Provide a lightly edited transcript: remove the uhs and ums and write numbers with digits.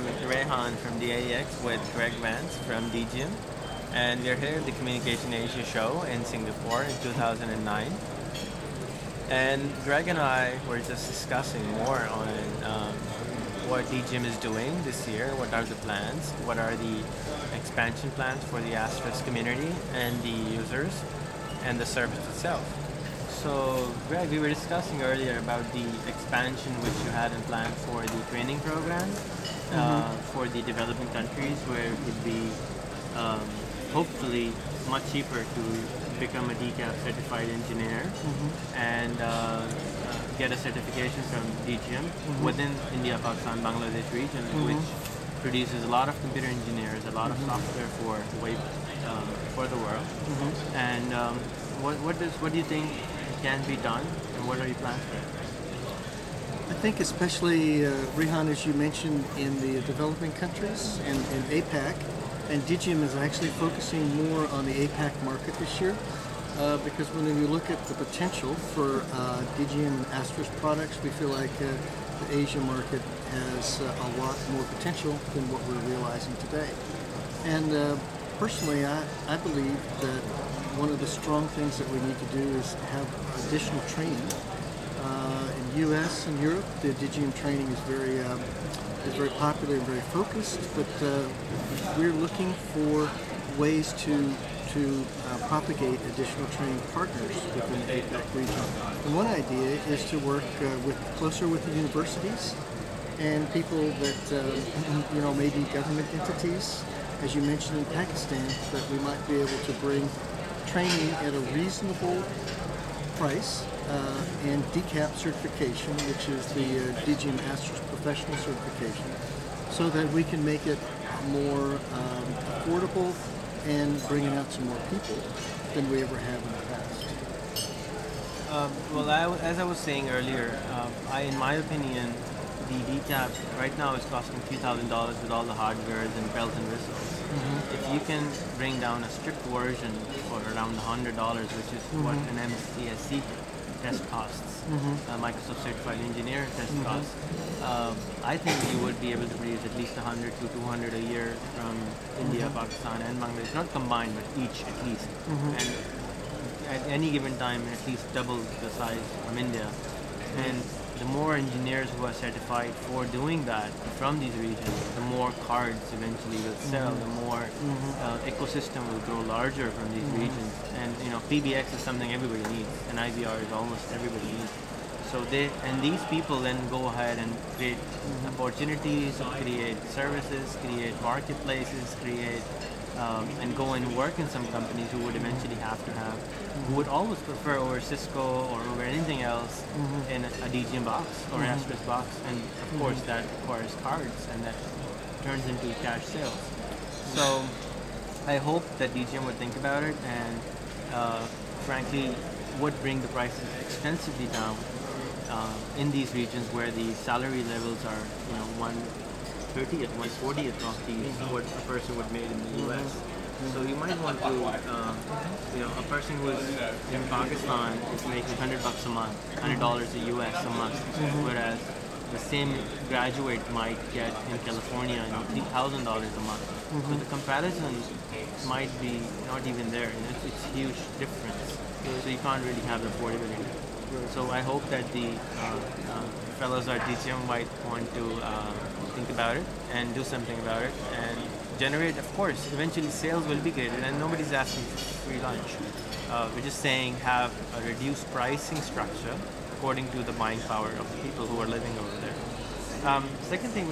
I'm Rehan from the AEX with Greg Vance from Digium, and we're here at the CommunicAsia show in Singapore in 2009. And Greg and I were just discussing more on what Digium is doing this year, what are the plans, what are the expansion plans for the Asterisk community and the users, and the service itself. So, Greg, we were discussing earlier about the expansion which you had in plan for the training program for the developing countries, where it would be hopefully much cheaper to become a DCAP certified engineer and get a certification from Digium within India, Pakistan, Bangladesh region, which produces a lot of computer engineers, a lot of software for the world. And what do you think can be done, and what are your plans for it? I think especially, Rehan, as you mentioned, in the developing countries and APEC, and Digium is actually focusing more on the APEC market this year, because when we look at the potential for Digium and Asterisk products, we feel like the Asia market has a lot more potential than what we're realizing today. And personally, I believe that one of the strong things that we need to do is have additional training. In the US and Europe, the Digium training is very popular and very focused, but we're looking for ways to propagate additional training partners within the APEC region. And one idea is to work closer with the universities and people that maybe government entities, as you mentioned in Pakistan, that we might be able to bring training at a reasonable price and DCAP certification, which is the Digium Asterisk Professional Certification, so that we can make it more affordable and bringing out some more people than we ever have in the past. As I was saying earlier, in my opinion, the DCAP right now is costing $3,000 with all the hardwares and bells and whistles. If you can bring down a strict version for around $100, which is what an MCSE test costs, Microsoft Certified Engineer test costs, I think you would be able to produce at least 100 to 200 a year from India, Pakistan, and Bangladesh, not combined, but each at least. And at any given time, at least double the size from India. And the more engineers who are certified for doing that from these regions, the more cards eventually will sell, the more ecosystem will grow larger from these regions. And PBX is something everybody needs, and IVR is almost everybody needs. So these people then go ahead and create opportunities, create services, create marketplaces, create and go and work in some companies who would eventually have to have, who would always prefer over Cisco or over anything else in a Digium box or Asterisk box, and of course that requires cards, and that turns into cash sales. So I hope that Digium would think about it and frankly would bring the prices extensively down in these regions where the salary levels are 1/30th, 1/40th of what a person would make in the US. So you might want to, a person who is in Pakistan is making $100 a month, $100 a US a month, whereas the same graduate might get in California, $3,000 a month. So the comparison might be not even there. It's a huge difference. So you can't really have the affordability. So I hope that the fellows at Digium might want to think about it and do something about it and generate, of course, eventually sales will be created, and nobody's asking for free lunch. We're just saying have a reduced pricing structure according to the buying power of the people who are living over there. Second thing,